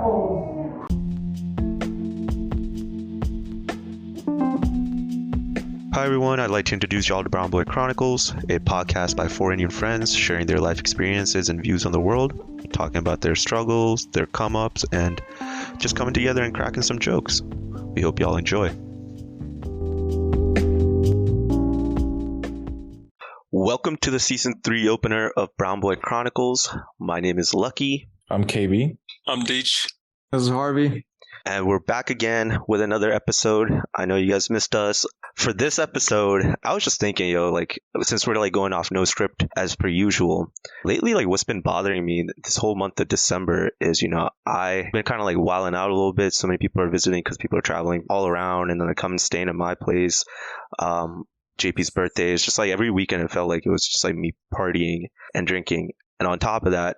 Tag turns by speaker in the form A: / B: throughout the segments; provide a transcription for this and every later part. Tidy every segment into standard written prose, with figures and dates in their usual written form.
A: Chronicles.
B: Hi everyone, I'd like to introduce y'all to Brown Boy Chronicles, a podcast by four Indian friends sharing their life experiences and views on the world, talking about their struggles, their come-ups, and just coming together and cracking some jokes. We hope y'all enjoy. Welcome to the Season 3 opener of Brown Boy Chronicles. My name is Lucky.
C: I'm KB.
D: I'm Deech.
E: This is Harvey.
B: And we're back again with another episode. I know you guys missed us. For this episode, I was just thinking, since we're going off no script as per usual, lately, what's been bothering me this whole month of December is, I've been kind of wilding out a little bit. So many people are visiting because people are traveling all around, and then they come and staying at my place. JP's birthday. It's just every weekend it felt like it was just me partying and drinking. And on top of that,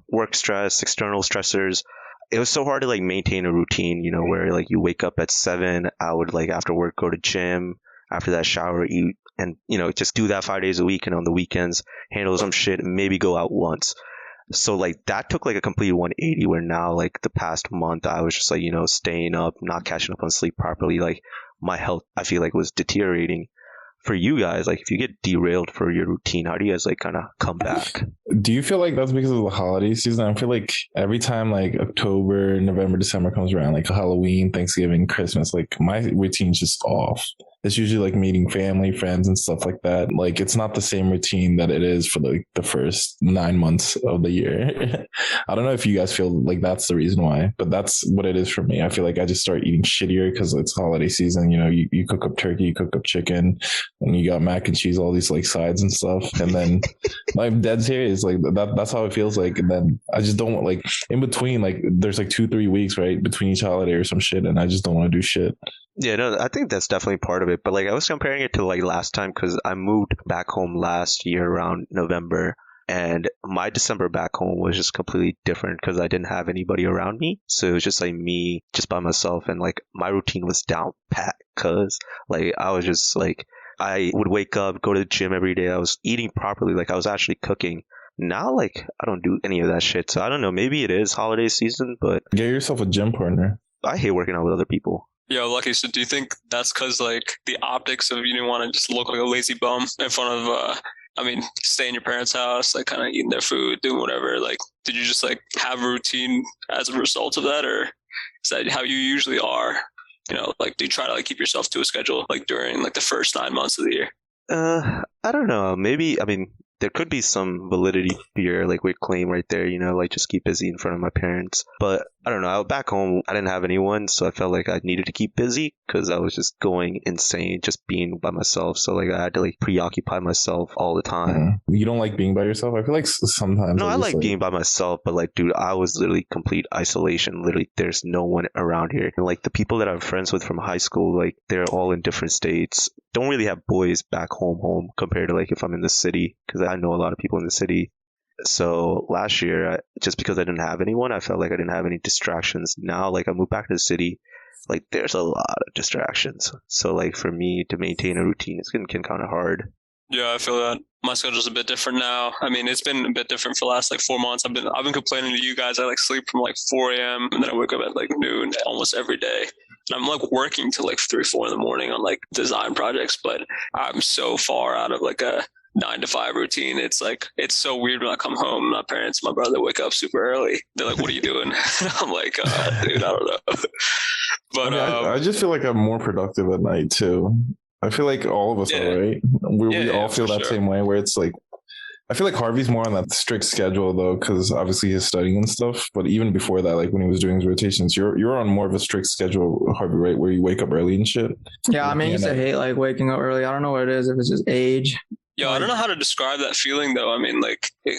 B: work stress, external stressors. It was so hard to maintain a routine, where you wake up at 7, I would after work go to gym, after that shower, eat, and just do that 5 days a week, and on the weekends handle some shit and maybe go out once. So that took a complete 180, where now the past month I was just staying up, not catching up on sleep properly. My health, I feel was deteriorating. For you guys, if you get derailed for your routine, how do you guys kind of come back?
C: Do you feel that's because of the holiday season? I feel every time October, November, December comes around, Halloween, Thanksgiving, Christmas, my routine's just off. It's usually meeting family, friends, and stuff like that. It's not the same routine that it is for the first 9 months of the year. I don't know if you guys feel that's the reason why, but that's what it is for me. I feel I just start eating shittier because it's holiday season. You cook up turkey, you cook up chicken, and you got mac and cheese, all these sides and stuff. And then I'm dead serious. That's how it feels like. And then I just don't in between, there's 2-3 weeks, right, between each holiday or some shit. And I just don't want to do shit.
B: Yeah, no, I think that's definitely part of it. But I was comparing it to last time because I moved back home last year around November, and my December back home was just completely different because I didn't have anybody around me. So it was just me just by myself, and my routine was down pat because I was just I would wake up, go to the gym every day. I was eating properly, I was actually cooking. Now I don't do any of that shit. So I don't know, maybe it is holiday season, but
C: get yourself a gym partner.
B: I hate working out with other people.
D: Yo, Lucky, so do you think that's because, the optics of you didn't want to just look like a lazy bum in front of, stay in your parents' house, kind of eating their food, doing whatever? Did you just, have a routine as a result of that, or is that how you usually are? Do you try to, keep yourself to a schedule, during, the first 9 months of the year?
B: I don't know. Maybe, there could be some validity to your weird claim right there, just keep busy in front of my parents. But I don't know. Back home, I didn't have anyone, so I felt I needed to keep busy because I was just going insane just being by myself. So I had to preoccupy myself all the time.
C: You don't like being by yourself? I feel sometimes.
B: No, I like being by myself, but dude, I was literally complete isolation. Literally, there's no one around here. And the people that I'm friends with from high school, they're all in different states. Don't really have boys back home compared to if I'm in the city, because I know a lot of people in the city. So last year, just because I didn't have anyone, I felt I didn't have any distractions. Now, I moved back to the city, there's a lot of distractions. So for me to maintain a routine, it's getting kind of hard.
D: Yeah, I feel that. My schedule's a bit different now. It's been a bit different for the last 4 months. I've been complaining to you guys. I sleep from 4 a.m. and then I wake up at noon almost every day. And I'm working till 3, 4 in the morning on design projects, but I'm so far out of a 9 to 5 routine. It's it's so weird when I come home. My parents, my brother wake up super early. They're what are you doing? I'm dude, I don't know. But
C: I just feel I'm more productive at night too. I feel all of us are, right? We all feel that same way, where it's I feel Harvey's more on that strict schedule though, because obviously he's studying and stuff. But even before that, when he was doing his rotations, you're on more of a strict schedule, Harvey, right? Where you wake up early and shit.
E: Yeah, I used to hate waking up early. I don't know what it is, if it's just age.
D: Yo, I don't know how to describe that feeling though.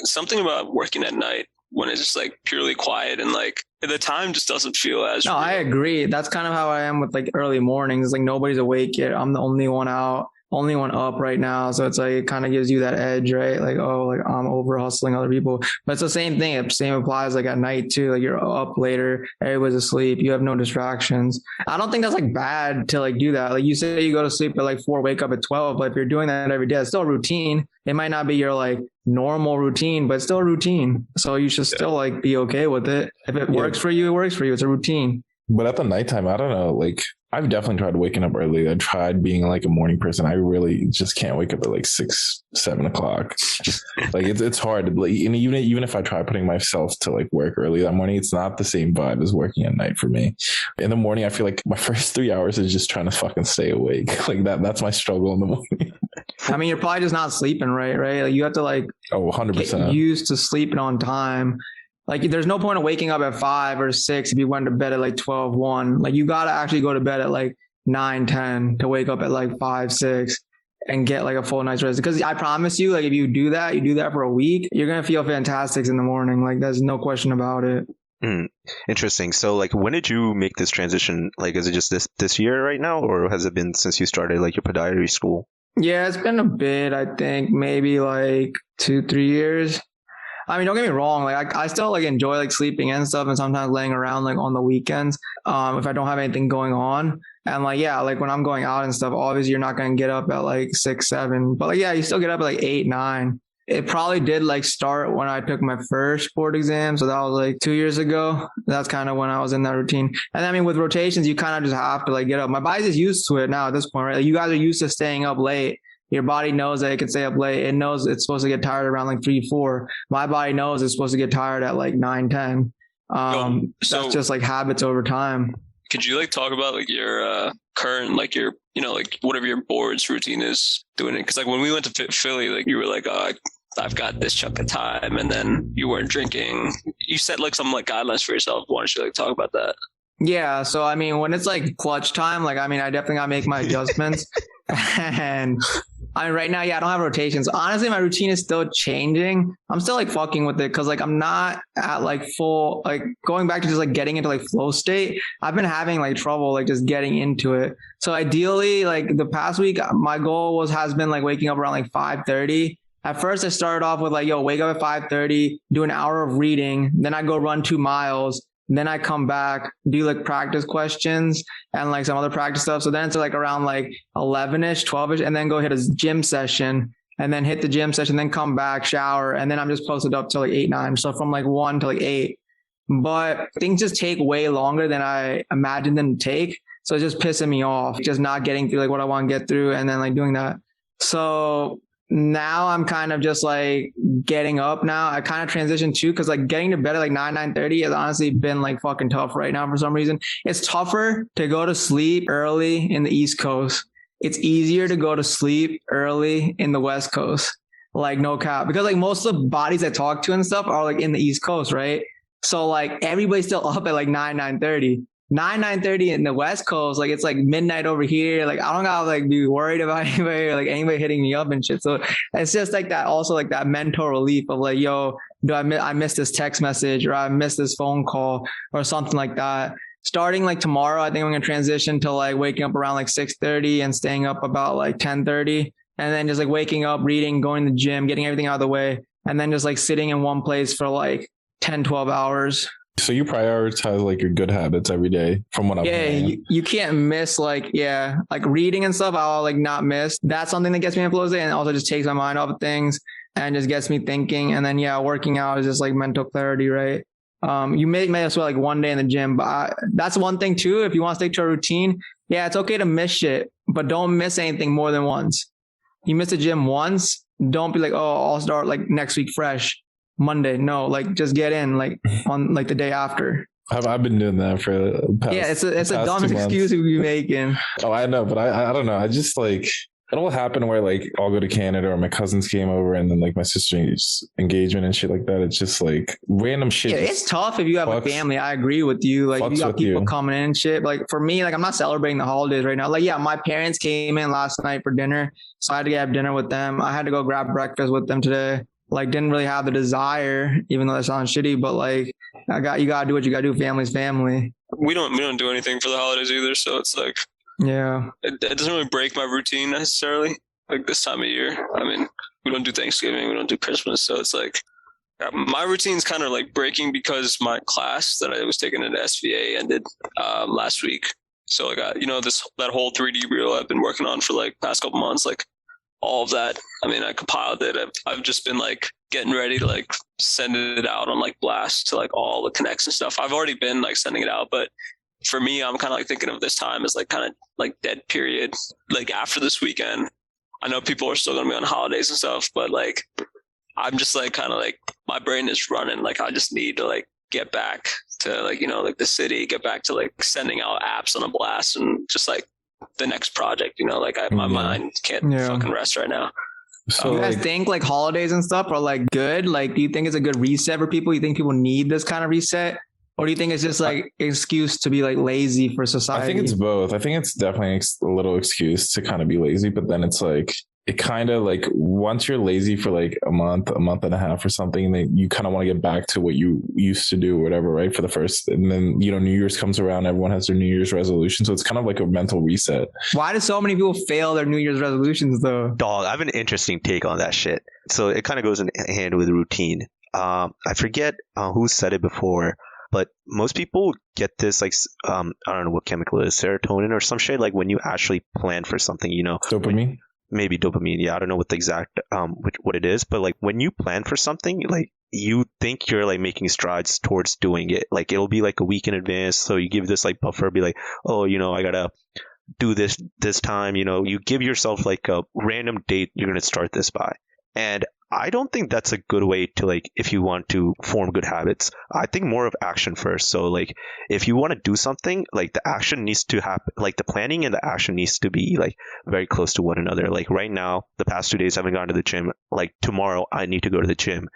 D: Something about working at night when it's just purely quiet and the time just doesn't feel as
E: No,
D: real.
E: I agree. That's kind of how I am with early mornings. Nobody's awake yet. I'm the only one out. only one up right now. So it's like, it kind of gives you that edge, right? Like, oh, like I'm over hustling other people. But it's the same thing. It same applies like at night too. Like you're up later, everybody's asleep, you have no distractions. I don't think that's like bad to like do that. Like you say you go to sleep at like 4, wake up at 12, but if you're doing that every day, it's still a routine. It might not be your like normal routine, but it's still a routine. So you should still like be okay with it. If it works for you, it works for you. It's a routine. But
C: at the nighttime, I don't know, like I've definitely tried waking up early. I tried being like a morning person. I really just can't wake up at like 6, 7 o'clock. Like it's hard. Like, and even if I try putting myself to like work early that morning, it's not the same vibe as working at night for me. In the morning, I feel like my first 3 hours is just trying to fucking stay awake. Like that's my struggle in the morning.
E: I mean, you're probably just not sleeping right? Like you have to like
C: 100%
E: get used to sleeping on time. Like there's no point of waking up at 5 or 6 if you went to bed at like 12, 1. Like you got to actually go to bed at like 9, 10 to wake up at like 5, 6 and get like a full night's rest. Because I promise you, like if you do that for a week, you're going to feel fantastic in the morning. Like there's no question about it.
B: Interesting. So like when did you make this transition? Like is it just this year right now, or has it been since you started like your podiatry school?
E: Yeah, it's been a bit, I think maybe like 2, 3 years. I mean, don't get me wrong. Like I still like enjoy like sleeping and stuff and sometimes laying around like on the weekends. If I don't have anything going on. And like, yeah, like when I'm going out and stuff, obviously you're not going to get up at like 6, 7, but like, yeah, you still get up at like 8, 9. It probably did like start when I took my first board exam. So that was like 2 years ago. That's kind of when I was in that routine. And I mean, with rotations, you kind of just have to like get up. My body's just used to it now at this point, right? Like you guys are used to staying up late. Your body knows that it can stay up late. It knows it's supposed to get tired around like 3, 4. My body knows it's supposed to get tired at like 9, 10. So that's just like habits over time.
D: Could you like talk about like your current, like your, you know, like whatever your boards routine is doing it? Cause like when we went to Philly, like you were like, oh, I've got this chunk of time, and then you weren't drinking. You set like some like guidelines for yourself. Why don't you like talk about that?
E: Yeah. So, I mean, when it's like clutch time, like, I mean, I definitely gotta make my adjustments. And I mean, right now, yeah, I don't have rotations. Honestly, my routine is still changing. I'm still like fucking with it because like I'm not at like full, like going back to just like getting into like flow state. I've been having like trouble like just getting into it. So ideally, like the past week, my goal has been like waking up around like 5:30. At first, I started off with like, yo, wake up at 5:30, do an hour of reading. Then I go run 2 miles. Then I come back, do like practice questions and like some other practice stuff. So then it's like around like 11ish, 12ish, and then go hit a gym session and then hit the gym session, then come back, shower. And then I'm just posted up till like 8, 9. So from like 1 to like 8, but things just take way longer than I imagined them to take. So it's just pissing me off, just not getting through like what I want to get through and then like doing that. So now I'm kind of just like getting up now. I kind of transitioned too, because like getting to bed at like 9, 9:30 has honestly been like fucking tough right now for some reason. It's tougher to go to sleep early in the East Coast. It's easier to go to sleep early in the West Coast. Like no cap, because like most of the bodies I talk to and stuff are like in the East Coast, right? So like everybody's still up at like 9, 9:30. 9, 9:30 in the West Coast, like it's like midnight over here. Like I don't gotta like be worried about anybody or like anybody hitting me up and shit. So it's just like that, also like that mental relief of like, yo, do I miss this text message or I missed this phone call or something like that. Starting like tomorrow, I think I'm gonna transition to like waking up around like 6:30 and staying up about like 10:30, and then just like waking up, reading, going to the gym, getting everything out of the way, and then just like sitting in one place for like 10, 12 hours.
C: So you prioritize like your good habits every day from what I'm
E: hearing. You can't miss like reading and stuff. I'll like not miss. That's something that gets me in flow state and also just takes my mind off of things and just gets me thinking. And then working out is just like mental clarity, right? You may as well like one day in the gym, but that's one thing too. If you want to stick to a routine, yeah, it's okay to miss shit, but don't miss anything more than once. You miss the gym once, don't be like, oh, I'll start like next week fresh. Monday. No, like just get in like on like the day after.
C: I've been doing that for the past,
E: it's a dumbest excuse we be making.
C: Oh, I know, but I don't know. I just like, it'll happen where like I'll go to Canada or my cousins came over and then like my sister's engagement and shit like that. It's just like random shit.
E: Yeah, it's tough if you have a family. I agree with you. Like you got people coming in and shit. Like for me, like I'm not celebrating the holidays right now. Like, yeah, my parents came in last night for dinner. So I had to have dinner with them. I had to go grab breakfast with them today. Like didn't really have the desire, even though that sounds shitty, but like you gotta do what you gotta do. Family's family.
D: We don't do anything for the holidays either. So it's like,
E: Yeah.
D: It doesn't really break my routine necessarily. Like this time of year, I mean, we don't do Thanksgiving, we don't do Christmas, so it's like my routine's kind of like breaking because my class that I was taking at SVA ended last week. So like that whole 3D reel I've been working on for like past couple months, like all of that. I mean, I compiled it. I've just been like getting ready to like send it out on like blast to like all the connects and stuff. I've already been like sending it out, but for me, I'm kind of like thinking of this time as like kind of like dead period. Like after this weekend, I know people are still going to be on holidays and stuff, but like, I'm just like kind of like my brain is running. Like I just need to like get back to like, like the city, get back to like sending out apps on a blast and just like the next project, like my mind can't fucking rest right now.
E: So you guys think like holidays and stuff are like good? Like, do you think it's a good reset for people? You think people need this kind of reset? Or do you think it's just like an excuse to be like lazy for society?
C: I think it's both. I think it's definitely a little excuse to kind of be lazy, but then it's like, it kind of like once you're lazy for like a month and a half or something, then you kind of want to get back to what you used to do or whatever, right? For the first, and then, New Year's comes around, everyone has their New Year's resolution. So it's kind of like a mental reset.
E: Why do so many people fail their New Year's resolutions though?
B: Dog, I have an interesting take on that shit. So it kind of goes in hand with routine. I forget who said it before, but most people get this like I don't know what chemical it is, serotonin or some shit, like when you actually plan for something,
C: Dopamine.
B: Maybe dopamine. Yeah, I don't know what the exact what it is, but like when you plan for something, like you think you're like making strides towards doing it. Like it'll be like a week in advance, so you give this like buffer, be like, oh, I gotta do this time. You give yourself like a random date you're gonna start this by, and I don't think that's a good way to like, if you want to form good habits. I think more of action first. So like, if you want to do something, like the action needs to happen, like the planning and the action needs to be like very close to one another. Like right now, the past 2 days I haven't gone to the gym. Like tomorrow I need to go to the gym.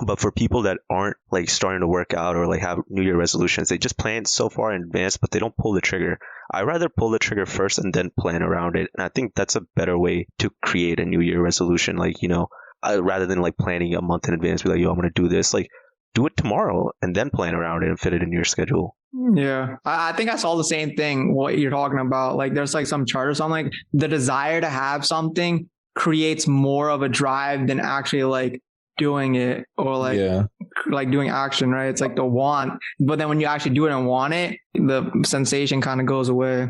B: But for people that aren't like starting to work out or like have New Year resolutions, they just plan so far in advance, but they don't pull the trigger. I rather pull the trigger first and then plan around it. And I think that's a better way to create a New Year resolution. Like, rather than like planning a month in advance, be like, yo, I'm going to do this, like do it tomorrow and then plan around it and fit it in your schedule.
E: Yeah. I think I saw the same thing, what you're talking about. Like there's like some chart or something, like the desire to have something creates more of a drive than actually like doing it or like, like doing action, right? It's like the want, but then when you actually do it and want it, the sensation kind of goes away.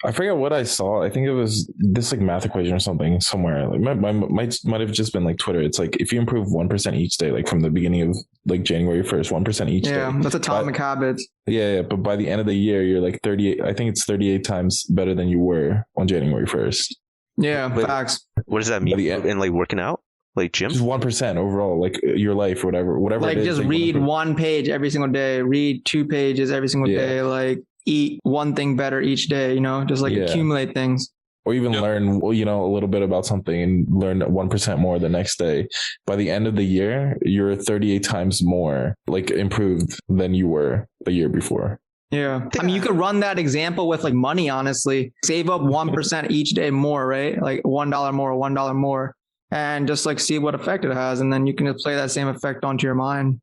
C: I forget what I saw. I think it was this like math equation or something somewhere. Like might have just been like Twitter. It's like if you improve 1% each day, like from the beginning of like January 1st, 1% each day.
E: Yeah, that's atomic habits.
C: Yeah, but by the end of the year, you're like 38. I think it's 38 times better than you were on January 1st.
E: Yeah, facts.
B: What does that mean? And like working out? Like gym?
C: Just 1% overall, like your life, whatever.
E: Like
C: it is,
E: just
C: like
E: read one page every single day. Read 2 pages every single day. Like eat one thing better each day, just like accumulate things.
C: Or even learn, a little bit about something and learn 1% more the next day. By the end of the year, you're 38 times more like improved than you were the year before.
E: Yeah. I mean, you could run that example with like money, honestly. Save up 1% each day more, right? Like $1 more, $1 more. And just like see what effect it has. And then you can just play that same effect onto your mind.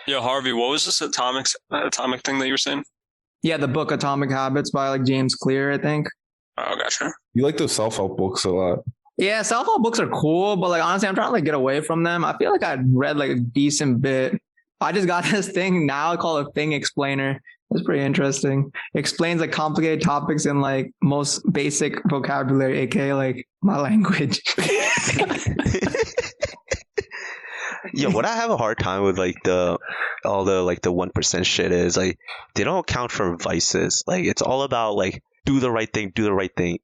D: Yeah, Harvey, what was this atomic thing that you were saying?
E: Yeah, the book Atomic Habits by like James Clear, I think.
D: Oh, gotcha.
C: You like those self-help books a lot.
E: Yeah, self-help books are cool, but like honestly, I'm trying to like get away from them. I feel like I read like a decent bit. I just got this thing now called a thing explainer. It's pretty interesting. It explains like complicated topics in like most basic vocabulary, aka like my language.
B: Yeah, what I have a hard time with like all the 1% shit is like they don't account for vices. Like it's all about like do the right thing,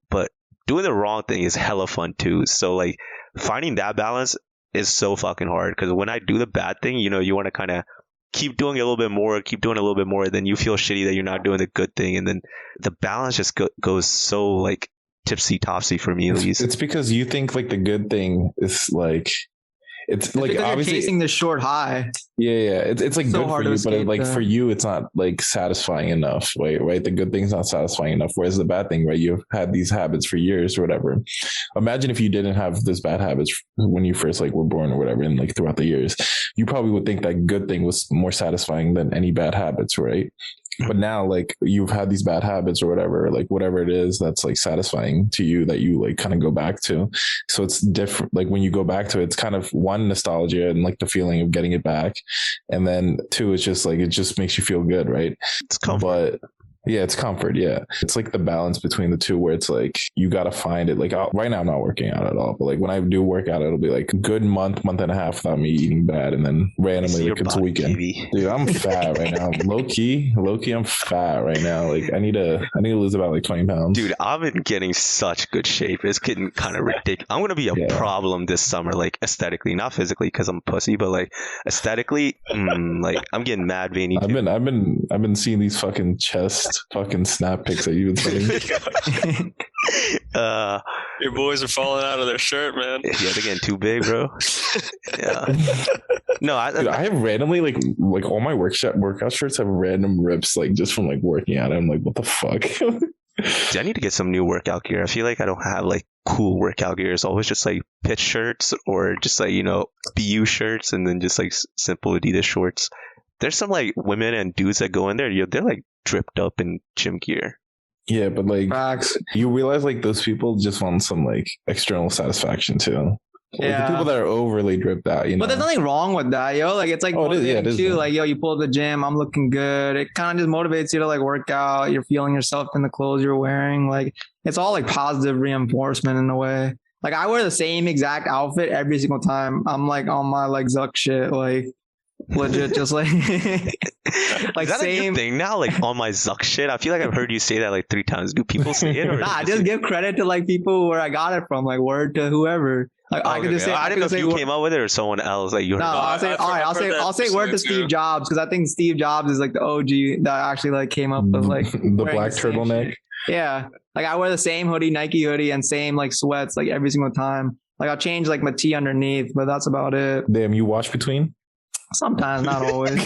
B: but doing the wrong thing is hella fun too. So like finding that balance is so fucking hard because when I do the bad thing, you want to kind of keep doing a little bit more, then you feel shitty that you're not doing the good thing, and then the balance just goes so like tipsy topsy for me at least.
C: It's because you think like the good thing is like it's like obviously
E: you're chasing the short high.
C: Yeah. It's like so good for you, but like for you, it's not like satisfying enough, right? The good thing's not satisfying enough. Whereas the bad thing, right? You've had these habits for years or whatever. Imagine if you didn't have this bad habits when you first like were born or whatever, and like throughout the years, you probably would think that good thing was more satisfying than any bad habits, right? But now, like, you've had these bad habits or whatever it is that's like satisfying to you that you like kind of go back to. So it's different. Like when you go back to it, it's kind of one, nostalgia and like the feeling of getting it back. And then two, it's just like, it just makes you feel good, right?
B: It's comfort.
C: But yeah, it's comfort. Yeah. It's like the balance between the two where it's like, you got to find it. Like right now, I'm not working out at all. But like when I do work out, it'll be like a good month and a half without me eating bad. And then randomly, like it's a weekend. Baby. Dude, I'm fat right now. Low key, I'm fat right now. Like I need to lose about like 20 pounds.
B: Dude, I've been getting such good shape. It's getting kind of ridiculous. I'm going to be a problem this summer, like aesthetically, not physically because I'm a pussy, but like aesthetically, like I'm getting mad veiny.
C: I've been seeing these fucking fucking snap pics that you've been sending.
D: Your boys are falling out of their shirt, man.
B: Yeah, they're getting too big, bro. Yeah. No,
C: Dude, I have randomly like all my workout shirts have random rips like just from like working out. I'm like, what the fuck?
B: Dude, I need to get some new workout gear. I feel like I don't have like cool workout gear. It's always just like pitch shirts or just like, BU shirts and then just like simple Adidas shorts. There's some like women and dudes that go in there. They're like dripped up in gym gear.
C: Yeah, but like you realize like those people just want some like external satisfaction too. Like, the people that are overly dripped out,
E: But there's nothing wrong with that, yo. Like it's like motivating too. Like, yo, you pull up the gym, I'm looking good. It kind of just motivates you to like work out. You're feeling yourself in the clothes you're wearing. Like it's all like positive reinforcement in a way. Like I wear the same exact outfit every single time. I'm like on my like Zuck shit, like legit, just like
B: like is that same a new thing now, like on my Zuck shit. I feel like I've heard you say that like 3 times. Do people say it? Or
E: nah, just give credit to like people where I got it from, like word to whoever. Like I could just say,
B: I didn't know if you came up with it or someone else. Like you.
E: No, I'll say word to Steve Jobs because I think Steve Jobs is like the OG that actually like came up with like
C: the black turtleneck.
E: Yeah, like I wear the same hoodie, Nike hoodie, and same like sweats like every single time. Like I'll change like my tee underneath, but that's about it.
C: Damn, you wash between?
E: Sometimes, not always.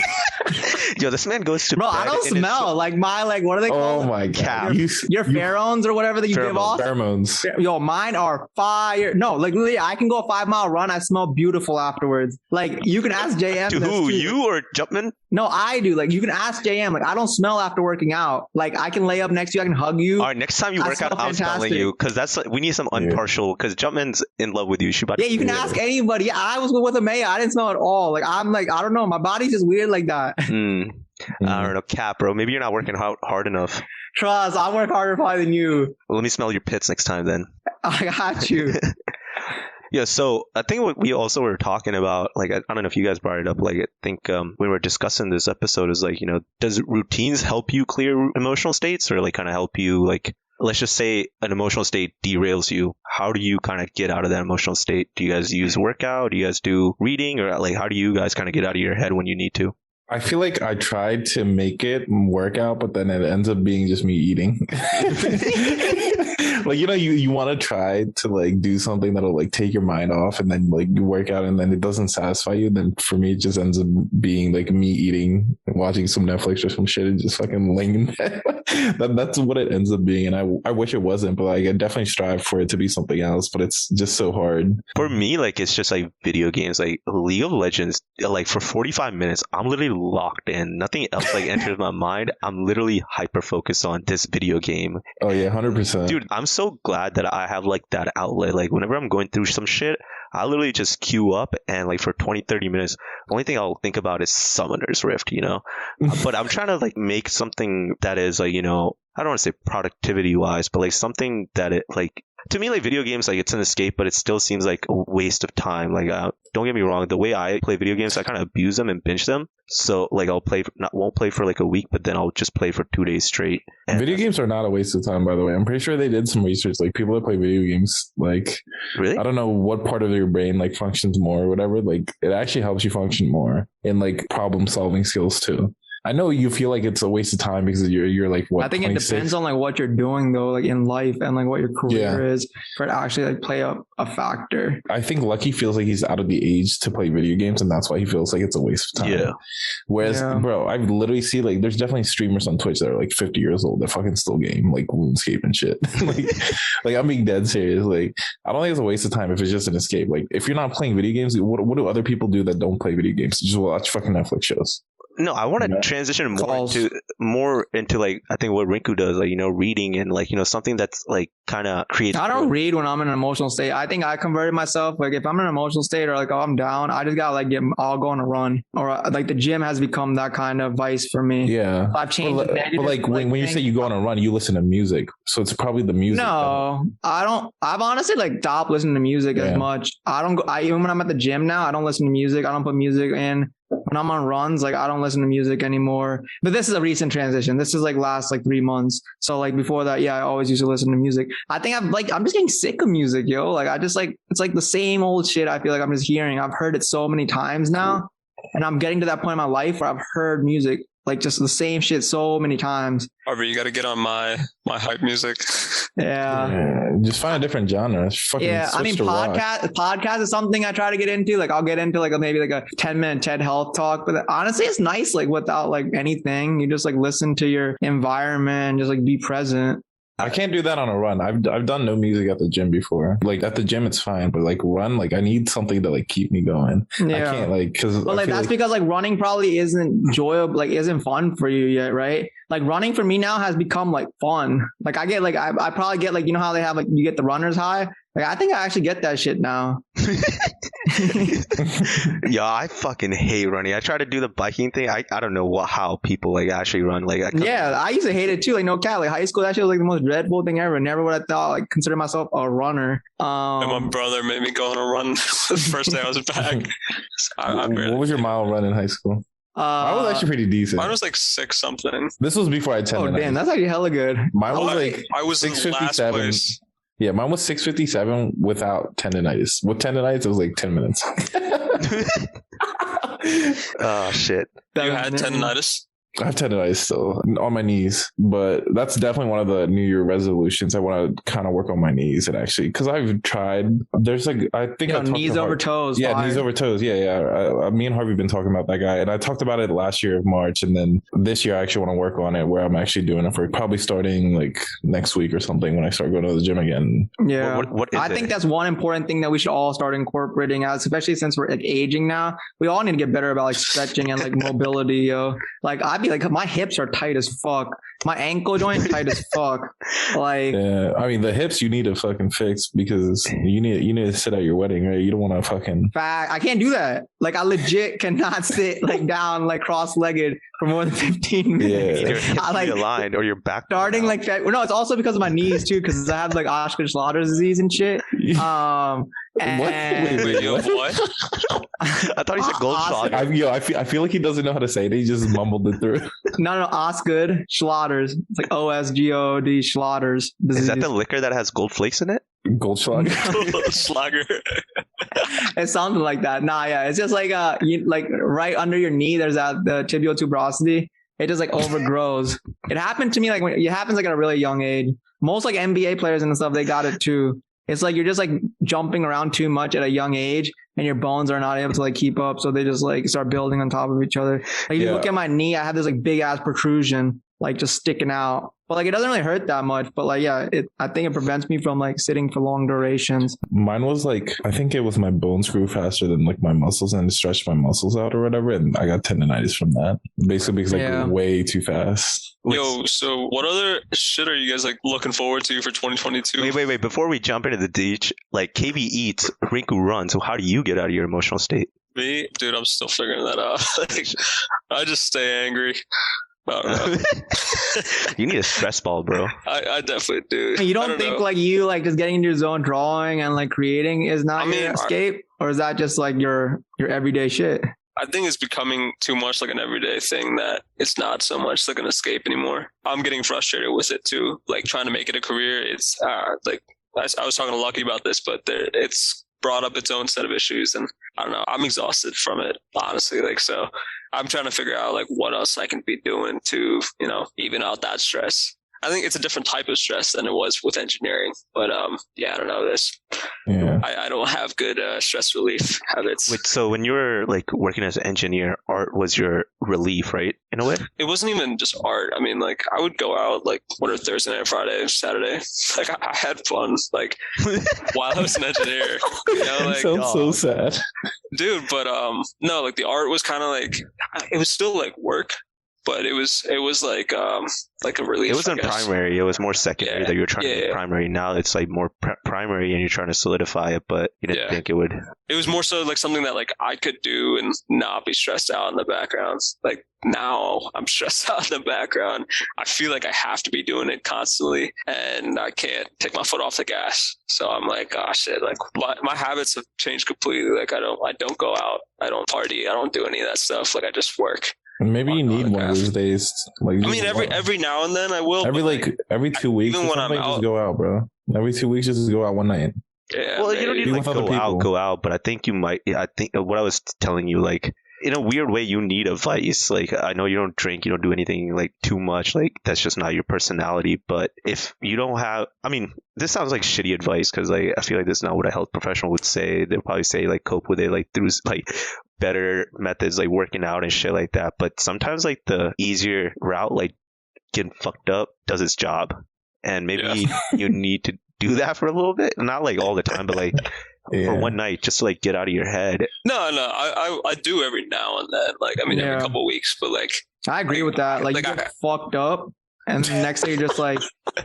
B: Yo, this man goes to
E: bro. I don't smell like my like what are they called?
C: Oh my god,
E: your pheromones or whatever that you give off.
C: Pheromones.
E: Yo, mine are fire. No, like literally, I can go a 5-mile run. I smell beautiful afterwards. Like you can ask JM.
B: To who? You or Jumpman?
E: No, I do. Like you can ask JM. Like I don't smell after working out. Like I can lay up next to you. I can hug you.
B: All right, next time you work out, I'm smelling you because that's we need some impartial. Because Jumpman's in love with you.
E: You can ask anybody. Yeah, I was with Amaya. I didn't smell at all. Like I'm like I don't know. My body's just weird like that.
B: I don't know, cap, bro. Maybe you're not working hard enough.
E: Trust, I work harder probably than you.
B: Well, let me smell your pits next time then.
E: I got you.
B: Yeah, so I think what we also were talking about, like, I don't know if you guys brought it up, like, I think when we were discussing this episode is like, does routines help you clear emotional states or like kind of help you, like, let's just say an emotional state derails you. How do you kind of get out of that emotional state? Do you guys use workout? Do you guys do reading? Or like, how do you guys kind of get out of your head when you need to?
C: I feel like I tried to make it work out, but then it ends up being just me eating. Like, you want to try to like do something that'll like take your mind off and then like you work out and then it doesn't satisfy you. Then for me, it just ends up being like me eating and watching some Netflix or some shit and just fucking laying in bed. That's what it ends up being. And I wish it wasn't, but like I definitely strive for it to be something else, but it's just so hard.
B: For me, like it's just like video games, like League of Legends, like for 45 minutes, I'm literally locked in. Nothing else like enters my mind. I'm literally hyper focused on this video game.
C: Oh yeah, 100%.
B: Dude, I'm so glad that I have like that outlet. Like whenever I'm going through some shit, I literally just queue up and like for 20-30 minutes, the only thing I'll think about is Summoner's Rift, But I'm trying to like make something that is like, I don't want to say productivity wise, but like something that it like, to me, like video games, like it's an escape, but it still seems like a waste of time. Like, don't get me wrong. The way I play video games, I kind of abuse them and binge them. So like won't play for like a week, but then I'll just play for 2 days straight. And
C: video games are not a waste of time, by the way. I'm pretty sure they did some research. Like people that play video games, like,
B: really?
C: I don't know what part of your brain like functions more or whatever. Like it actually helps you function more in like problem solving skills too. I know you feel like it's a waste of time because you're like what?
E: I think
C: 26?
E: It depends on like what you're doing though, like in life and like what your career is for it to actually like play a factor.
C: I think Lucky feels like he's out of the age to play video games, and that's why he feels like it's a waste of time. Yeah. Whereas, bro, I've literally seen like there's definitely streamers on Twitch that are like 50 years old that fucking still game like RuneScape and shit. like I'm being dead serious. Like I don't think it's a waste of time if it's just an escape. Like if you're not playing video games, what do other people do that don't play video games? Just watch fucking Netflix shows.
B: No, I want to transition more into like I think what Rinku does, like reading and like something that's like kind of creates.
E: I don't read when I'm in an emotional state. I think I converted myself. Like if I'm in an emotional state or like I'm down, I just gotta like I'll go on a run, or like the gym has become that kind of vice for me.
C: Yeah,
E: I've changed.
C: But like when you say you go on a run, you listen to music, so it's probably the music.
E: No, I don't. I've honestly like stopped listening to music as much. I don't go. Even when I'm at the gym now, I don't listen to music. I don't put music in. When I'm on runs, like I don't listen to music anymore. But this is a recent transition. This is like last like 3 months. So like before that, yeah, I always used to listen to music. I think I'm just getting sick of music, yo. Like I just like, it's like the same old shit. I feel like I'm just hearing. I've heard it so many times now, and I'm getting to that point in my life where I've heard music like just the same shit so many times.
D: Harvey, you got to get on my hype music.
E: Yeah.
C: Just find a different genre.
E: I mean, podcast is something I try to get into. Like I'll get into like maybe like a 10-minute TED health talk, but honestly, it's nice. Like without like anything, you just like listen to your environment and just like be present.
C: I can't do that on a run. I've done no music at the gym before. Like at the gym, it's fine, but like run, like I need something to like keep me going. Yeah. I can't like because.
E: But like that's because like running probably isn't enjoyable, like isn't fun for you yet, right? Like running for me now has become like fun. Like I get like I probably get like how they have like you get the runner's high. Like I think I actually get that shit now.
B: Yeah, I fucking hate running. I try to do the biking thing. I don't know how people like actually run. Like
E: I used to hate it too. Like no cat. Like high school, that shit was like the most dreadful thing ever. Never would have thought like consider myself a runner.
D: And my brother made me go on a run the first day I was back.
C: What was your mile run in high school? I was actually pretty decent.
D: Mine was like 6 something.
C: This was before I attended.
E: Oh damn, that's actually hella good.
C: Mine was like
D: I was in last place.
C: Yeah, mine was 6:57 without tendonitis. With tendonitis, it was like 10 minutes.
B: Oh shit!
D: You had tendonitis?
C: I have tendonitis still on my knees, but that's definitely one of the New Year resolutions. I want to kind of work on my knees and actually, because I've tried. There's like I think
E: knees over toes.
C: Yeah, knees over toes. Yeah. Me and Harvey have been talking about that guy, and I talked about it last year of March, and then this year I actually want to work on it where I'm actually doing it for probably starting like next week or something when I start going to the gym again.
E: Yeah, what is I think that's one important thing that we should all start incorporating, especially since we're like aging now. We all need to get better about like stretching and like mobility. Yo, like I'd be like my hips are tight as fuck. My ankle joint tight as fuck. Like
C: yeah, I mean the hips you need to fucking fix because you need to sit at your wedding, right? You don't want to fucking.
E: Fact, I can't do that. Like I legit cannot sit like down like cross-legged for more than 15 minutes.
B: Yeah, your hips like aligned or your back.
E: Starting like no, it's also because of my knees too, because I have like Osgood-Schlatter's disease and shit. And
D: what?
B: I thought he said Goldschlager.
C: I feel like he doesn't know how to say it. He just mumbled it through.
E: No, Osgood-Schlatter's. It's like OSGOD Schlatter's disease.
B: Is that the liquor that has gold flakes in it?
C: Goldschlager.
D: Goldschlager.
E: It's something like that. Nah, yeah, it's just like like right under your knee. There's the tibial tuberosity. It just like overgrows. It happened to me like when it happens like at a really young age. Most like NBA players and stuff, they got it too. It's like you're just like jumping around too much at a young age and your bones are not able to like keep up. So they just like start building on top of each other. Like you look at my knee, I have this like big ass protrusion like just sticking out. But like it doesn't really hurt that much. But like yeah, I think it prevents me from like sitting for long durations.
C: Mine was like I think it was my bones grew faster than like my muscles and it stretched my muscles out or whatever, and I got tendonitis from that. Basically because I grew way too fast.
D: Yo, so what other shit are you guys like looking forward to for 2022?
B: Wait. Before we jump into the ditch, like KB eats, Rinku runs. So how do you get out of your emotional state?
D: Me? Dude, I'm still figuring that out. Like, I just stay angry. I don't know.
B: You need a stress ball, bro.
D: I definitely do.
E: You don't think like you like just getting into your zone drawing and like creating is not your escape? Or is that just like your everyday shit?
D: I think it's becoming too much like an everyday thing that it's not so much like an escape anymore. I'm getting frustrated with it too. Like trying to make it a career. It's like I was talking to Lucky about this, but it's brought up its own set of issues, and I don't know. I'm exhausted from it, honestly. Like so, I'm trying to figure out like what else I can be doing to even out that stress. I think it's a different type of stress than it was with engineering, but I don't know this.
C: Yeah,
D: I don't have good stress relief habits.
B: Wait, so when you were like working as an engineer, art was your relief, right? In a way,
D: it wasn't even just art. I mean, like I would go out like Thursday night, Friday, Saturday. Like I had fun, like while I was an engineer.
C: Like, sounds so sad.
D: dude. But no, like the art was kind of like it was still like work, but it was like a relief.
B: It wasn't primary. It was more secondary that you were trying to make primary. Now it's like more primary, and you're trying to solidify it, but you didn't think it would.
D: It was more so like something that like I could do and not be stressed out in the background. Like now I'm stressed out in the background. I feel like I have to be doing it constantly, and I can't take my foot off the gas. So I'm like, oh shit! Like my habits have changed completely. Like I don't go out. I don't party. I don't do any of that stuff. Like I just work.
C: Maybe you need one of those days. Like,
D: I mean, every now and then I will.
C: Every 2 weeks, even when I'm out, just go out, bro. Every 2 weeks, just go out one night.
D: Yeah,
B: well, you don't need to like, go out, but I think you might. I think what I was telling you, like in a weird way, you need a vice. Like I know you don't drink, you don't do anything like too much. Like that's just not your personality. But if you don't have, I mean, this sounds like shitty advice because like I feel like this is not what a health professional would say. They'll probably say like cope with it like through like better methods like working out and shit like that. But sometimes like the easier route, like getting fucked up, does its job, and maybe you need to do that for a little bit, not like all the time, but like for one night, just to like get out of your head.
D: No, I do every now and then. Like I mean, every couple of weeks, but like
E: I agree with that. Like you get fucked up, and the next day you're just like,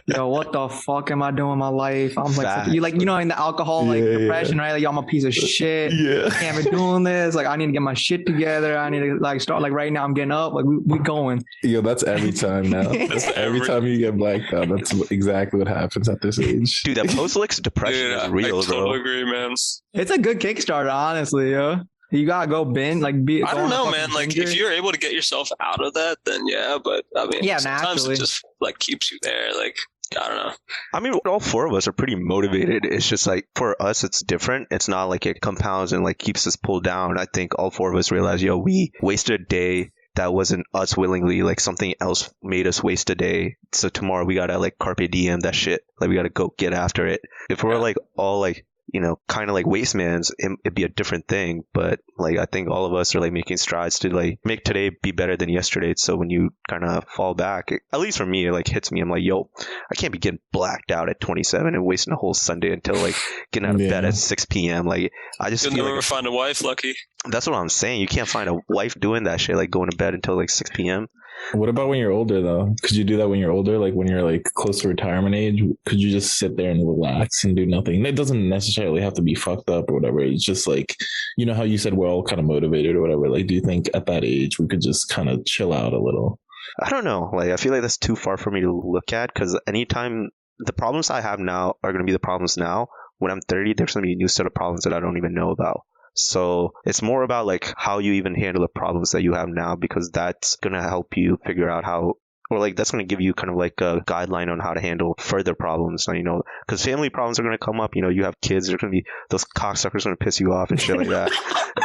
E: yo, what the fuck am I doing in my life? I'm like, you know, in the alcohol like depression, right? Like, yo, I'm a piece of shit. I can't be doing this. Like, I need to get my shit together. I need to like start. Like right now, I'm getting up. Like we going.
C: Yo, that's every time now. That's every time you get blacked out. That's exactly what happens at this age.
B: Dude, that post-Lix depression is real,
D: I totally agree, man.
E: It's a good Kickstarter, honestly, yo. You gotta go binge, like
D: I don't know, man. Like if you're able to get yourself out of that, then yeah. But I mean, sometimes it just like keeps you there. Like I don't know.
B: I mean, all four of us are pretty motivated. It's just like for us, it's different. It's not like it compounds and like keeps us pulled down. I think all four of us realize, yo, we wasted a day. That wasn't us willingly. Like something else made us waste a day. So tomorrow we gotta like carpe diem that shit. Like we gotta go get after it. If we're like all like, you know, kind of like wastemans, it'd be a different thing. But like, I think all of us are like making strides to like make today be better than yesterday. So when you kind of fall back, at least for me, it like hits me. I'm like, yo, I can't be getting blacked out at 27 and wasting a whole Sunday until like getting out of bed at 6 p.m. Like I just
D: You'll never find a wife, Lucky.
B: That's what I'm saying. You can't find a wife doing that shit, like going to bed until like 6 p.m.
C: What about when you're older, though? Could you do that when you're older? Like when you're like close to retirement age? Could you just sit there and relax and do nothing? It doesn't necessarily have to be fucked up or whatever. It's just like, you know how you said we're all kind of motivated or whatever. Like, do you think at that age we could just kind of chill out a little?
B: I don't know. Like, I feel like that's too far for me to look at because anytime the problems I have now are going to be the problems now. When I'm 30, there's going to be a new set of problems that I don't even know about. So it's more about like how you even handle the problems that you have now, because that's going to help you figure out how, or like that's going to give you kind of like a guideline on how to handle further problems. You know, because family problems are going to come up. You know, you have kids, there's going to be those cocksuckers going to piss you off and shit like that.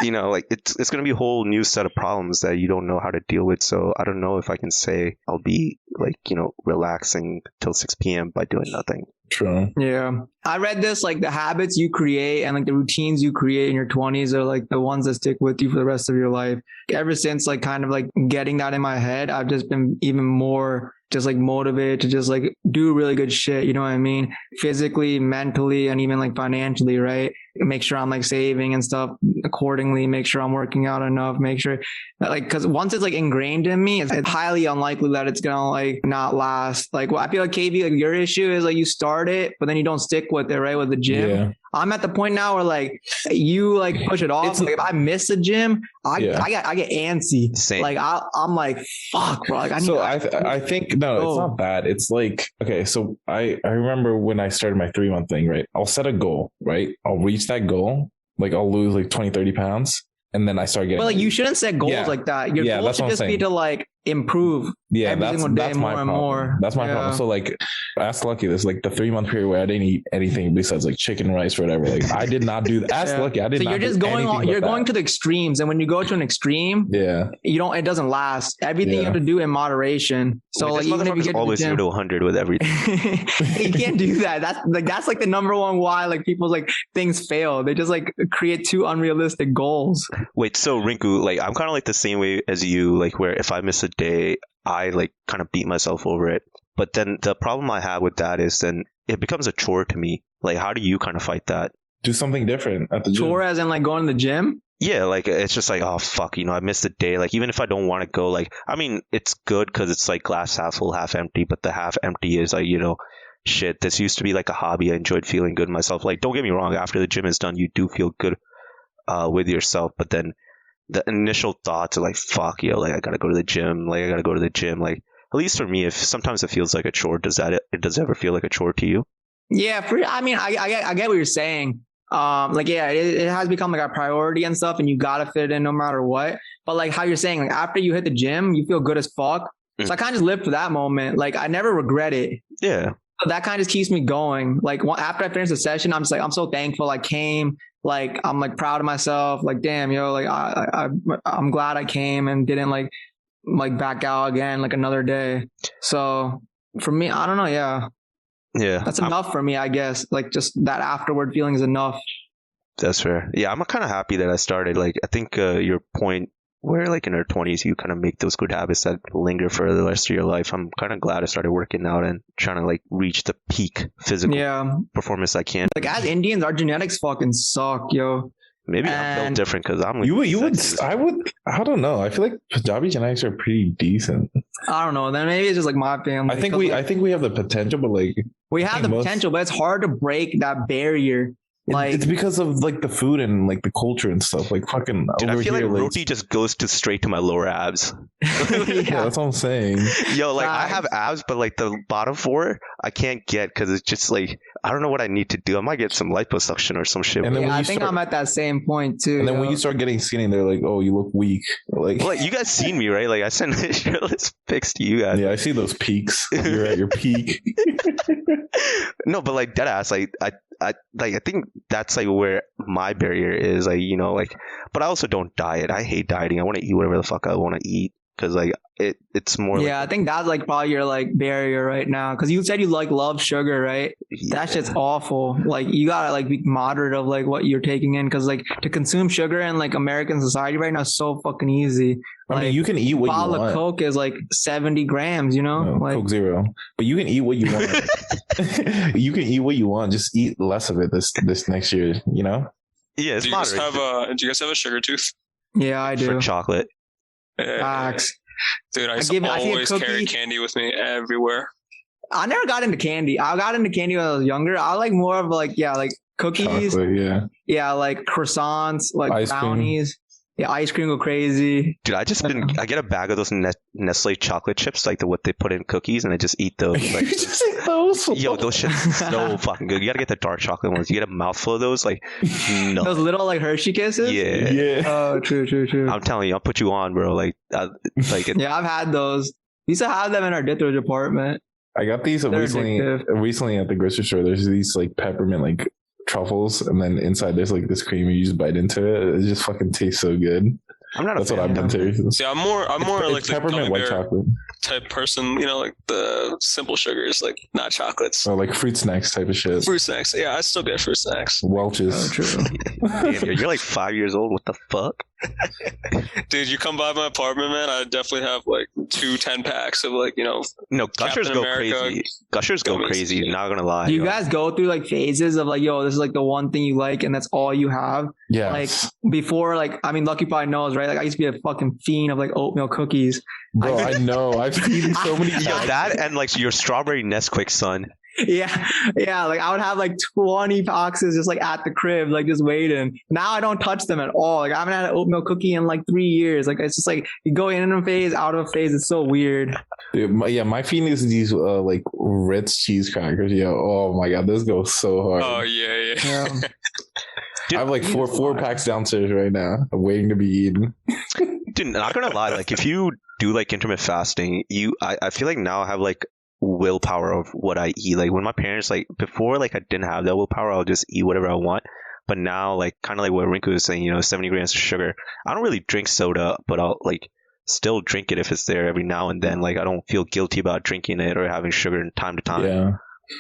B: You know, like it's going to be a whole new set of problems that you don't know how to deal with. So I don't know if I can say I'll be like, you know, relaxing till 6 p.m. by doing nothing.
C: True.
E: Yeah. I read this, like the habits you create and like the routines you create in your 20s are like the ones that stick with you for the rest of your life. Ever since like kind of like getting that in my head, I've just been even more just like motivated to just like do really good shit. You know what I mean? Physically, mentally, and even like financially, right? Make sure I'm like saving and stuff accordingly, make sure I'm working out enough, make sure like, cause once it's like ingrained in me, it's highly unlikely that it's gonna like not last. Like, well, I feel like KB, like your issue is like you start it, but then you don't stick with it, right? With the gym. Yeah. I'm at the point now where like you like push it off. Like if I miss a gym, I get antsy.
B: Same.
E: Like I'm like, fuck, bro. Like
C: I think no, it's not bad. It's like, okay, so I remember when I started my 3-month thing, right? I'll set a goal, right? I'll reach that goal. Like I'll lose like 20, 30 pounds. And then I start getting.
E: Well, like you shouldn't set goals like that. Your goal should just be to like improve every single day more and more.
C: That's my problem. So like, ask Lucky this, like the 3-month period where I didn't eat anything besides like chicken, rice, or whatever. Like I did not do that. Ask Lucky. I did not. So
E: you're just going on. You're going to the extremes, and when you go to an extreme, you don't. It doesn't last. Everything you have to do in moderation. So like even if you get
B: always 0 to 100 with everything,
E: you can't do that. That's like the number one why like people's like things fail. They just like create too unrealistic goals.
B: Wait, so Rinku, like I'm kind of like the same way as you, like where if I miss a day, I like kind of beat myself over it. But then the problem I have with that is then it becomes a chore to me. Like, how do you kind of fight that?
C: do something different at the gym.
E: Chore as in like going to the gym?
B: Yeah, like it's just like, oh fuck, I missed a day. Like even if I don't want to go, like I mean, it's good because it's like glass half full, half empty. But the half empty is like, shit. This used to be like a hobby. I enjoyed feeling good myself. Like don't get me wrong, after the gym is done, you do feel good with yourself. But then the initial thoughts are like, fuck, like I gotta go to the gym. Like I gotta go to the gym. Like at least for me, if sometimes it feels like a chore. Does it ever feel like a chore to you?
E: Yeah, I mean, I get what you're saying. It has become like a priority and stuff, and you gotta fit it in no matter what. But like how you're saying, like after you hit the gym, you feel good as fuck. So I kind of just live for that moment. Like I never regret it.
B: Yeah.
E: So that kind of just keeps me going. Like after I finish the session, I'm just like, I'm so thankful I came. Like I'm like proud of myself. Like damn, like I'm glad I came and didn't like back out again like another day. So for me, I don't know. Yeah.
B: Yeah,
E: that's enough for me, I guess. Like just that afterward feeling is enough.
B: That's fair. Yeah, I'm kind of happy that I started. Like I think your point where like in our 20s you kind of make those good habits that linger for the rest of your life. I'm kind of glad I started working out and trying to like reach the peak physical performance I can.
E: Like as Indians, our genetics fucking suck, yo.
B: Maybe I'm built different because I'm
C: like I don't know. I feel like Punjabi genetics are pretty decent.
E: I don't know. Then maybe it's just like my family.
C: I think we have the potential, but like
E: we have the potential, but it's hard to break that barrier. Like
C: it's because of like the food and like the culture and stuff. Like fucking.
B: Dude,
C: over
B: I feel
C: here,
B: like roti just goes straight to my lower abs.
C: Yeah, that's what I'm saying.
B: Yo, like I have abs, but like the bottom four, I can't get because it's just like I don't know what I need to do. I might get some liposuction or some shit.
C: And then
E: I think I'm at that same point too.
C: And then when you start getting skinny, they're like, "Oh, you look weak." Like
B: you guys seen me, right? Like I sent shirtless pics to you guys.
C: Yeah, I see those peaks. You're at your peak.
B: No, but like dead ass, like I think that's like where my barrier is, like like. But I also don't diet. I hate dieting. I want to eat whatever the fuck I want to eat because like it's more.
E: Yeah, like, I think that's like probably your like barrier right now because you said you like love sugar, right? Yeah. That shit's awful. Like you gotta like be moderate of like what you're taking in because like to consume sugar in like American society right now is so fucking easy.
C: I mean, you can eat what you want.
E: A bottle of Coke is like 70 grams, No,
C: like, Coke Zero. But you can eat what you want. You can eat what you want. Just eat less of it this next year,
B: Yeah, it's
D: do you guys have a sugar tooth?
E: Yeah, I do.
B: For chocolate.
E: Facts.
D: Dude, I always carry candy with me everywhere.
E: I never got into candy. I got into candy when I was younger. I like more of like cookies.
C: Chocolate,
E: yeah, like croissants, like
C: ice
E: brownies.
C: Cream.
E: Yeah, ice cream go crazy.
B: Dude, I get a bag of those Nestle chocolate chips, like what they put in cookies, and I just eat those. Like,
C: you just eat those?
B: Yo, those shit's so fucking good. You gotta get the dark chocolate ones. You get a mouthful of those, like, no.
E: Those little like Hershey Kisses?
B: Yeah.
E: Oh, true.
B: I'm telling you, I'll put you on, bro. Like
E: yeah, I've had those. We used to have them in our Dithro department.
C: I got these recently at the grocery store. There's these like peppermint like truffles, and then inside there's like this cream. You just bite into it. It just fucking tastes so good. That's what I've been to.
D: Yeah, I'm more like the
C: peppermint white chocolate
D: type person. Like the simple sugars, like not chocolates.
C: Oh, like fruit snacks type of shit.
D: Fruit snacks. Yeah, I still get fruit snacks.
C: Welch's.
E: Oh, true.
B: Damn, you're like 5 years old. What the fuck?
D: Dude, you come by my apartment, man. I definitely have like 2 10-packs of like
B: No, Gushers go crazy. Gushers go crazy. Not gonna lie.
E: Do you guys go through like phases of like, yo, this is like the one thing you like, and that's all you have?
C: Yeah.
E: Like before, like I mean, Lucky probably knows, right? Like I used to be a fucking fiend of like oatmeal cookies.
C: Bro, I know. I've eaten so many.
B: Yo, that and like your strawberry Nesquik, son.
E: Yeah. Like I would have like 20 boxes just like at the crib, like just waiting. Now I don't touch them at all. Like I haven't had an oatmeal cookie in like 3 years. Like it's just like you go in a phase, out of a phase. It's so weird.
C: Dude, my feeling is these like Ritz cheese crackers. Yeah. Oh my god, this goes so hard.
D: Oh yeah.
C: Dude, I have like four packs downstairs right now, waiting to be eaten.
B: Dude, not gonna lie. Like if you do like intermittent fasting, I feel like now I have like willpower of what I eat. Like when my parents, like before, like I didn't have that willpower. I'll just eat whatever I want. But now, like kind of like what Rinku was saying, 70 grams of sugar. I don't really drink soda, but I'll like still drink it if it's there every now and then. Like I don't feel guilty about drinking it or having sugar in time to time.
C: Yeah.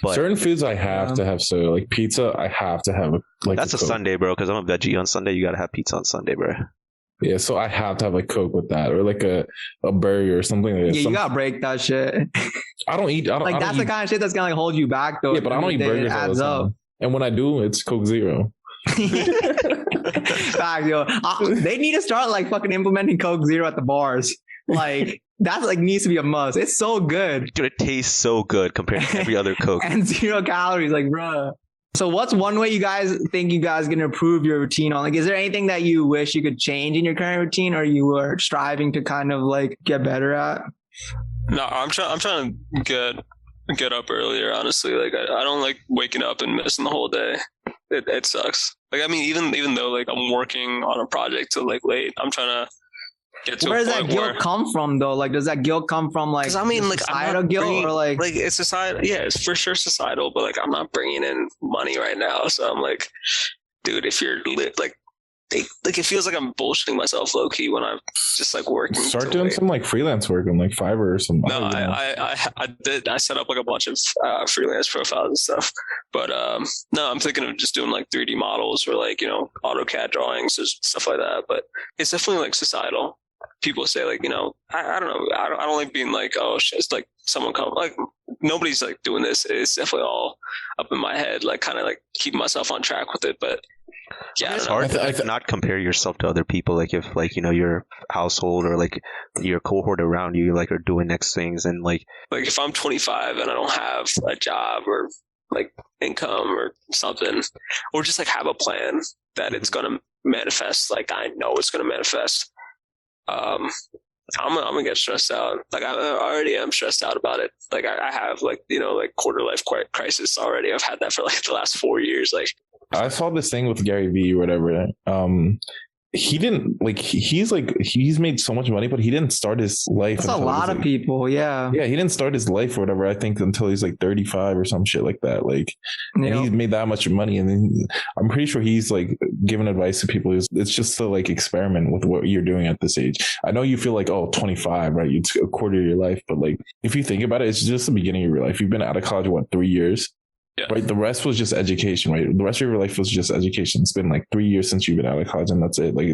B: But
C: certain foods I have to have soda. Like pizza, I have to have like.
B: That's a Sunday, bro. Because I'm a veggie on Sunday. You gotta have pizza on Sunday, bro.
C: Yeah, so I have to have like Coke with that, or like a burger or something like that.
E: Yeah, you gotta break that shit.
C: I don't eat.
E: Like that's the kind of shit that's gonna like hold you back, though.
C: Yeah, but I don't eat burgers all the time. And when I do, it's Coke Zero.
E: Fact, yo. They need to start like fucking implementing Coke Zero at the bars. Like that like needs to be a must. It's so good.
B: Dude, it tastes so good compared to every other Coke.
E: And 0 calories, like, bruh. So what's one way you guys think you guys can improve your routine on? Like, is there anything that you wish you could change in your current routine, or you were striving to kind of like get better at?
D: No, I'm trying to get up earlier. Honestly, like I don't like waking up and missing the whole day. It sucks. Like, I mean, even though like I'm working on a project till like late, I'm trying to get to.
E: Where
D: a
E: does
D: point
E: that guilt come from though? Like, does that guilt come from like?
D: 'Cause I mean, like
E: societal guilt or like
D: it's societal. Yeah, it's for sure societal, but like I'm not bringing in money right now, so I'm like, dude, if you're lit, like it feels like I'm bullshitting myself low key when I'm just like working.
C: Start doing some like freelance work on like Fiverr or something.
D: No, I did. I set up like a bunch of freelance profiles and stuff, but no, I'm thinking of just doing like 3D models or like, you know, AutoCAD drawings or stuff like that. But it's definitely like societal. People say like, you know, I don't know. I don't like being like, oh shit, it's like someone come, like nobody's like doing this. It's definitely all up in my head, like kind of like keeping myself on track with it. But yeah,
B: it's hard to not compare yourself to other people. Like if like, you know, your household or like your cohort around you like are doing next things, and like
D: if I'm 25 and I don't have a job or like income or something, or just like have a plan that it's going to manifest, like I know it's going to manifest, I'm gonna get stressed out. Like I already am stressed out about it. Like I have like, you know, like quarter life crisis already. I've had that for like the last 4 years. Like
C: I saw this thing with Gary Vee or whatever. He didn't like, he's made so much money, but he didn't start his life.
E: That's a lot of people. Yeah.
C: Yeah. He didn't start his life or whatever, I think, until he's like 35 or some shit like that. Like, and he's made that much money. And then I'm pretty sure he's like giving advice to people. It's just to like experiment with what you're doing at this age. I know you feel like, oh, 25, right? It's a quarter of your life. But like, if you think about it, it's just the beginning of your life. You've been out of college, 3 years? Yeah. Right. The rest was just education, right? The rest of your life was just education. It's been like 3 years since you've been out of college, and that's it. Like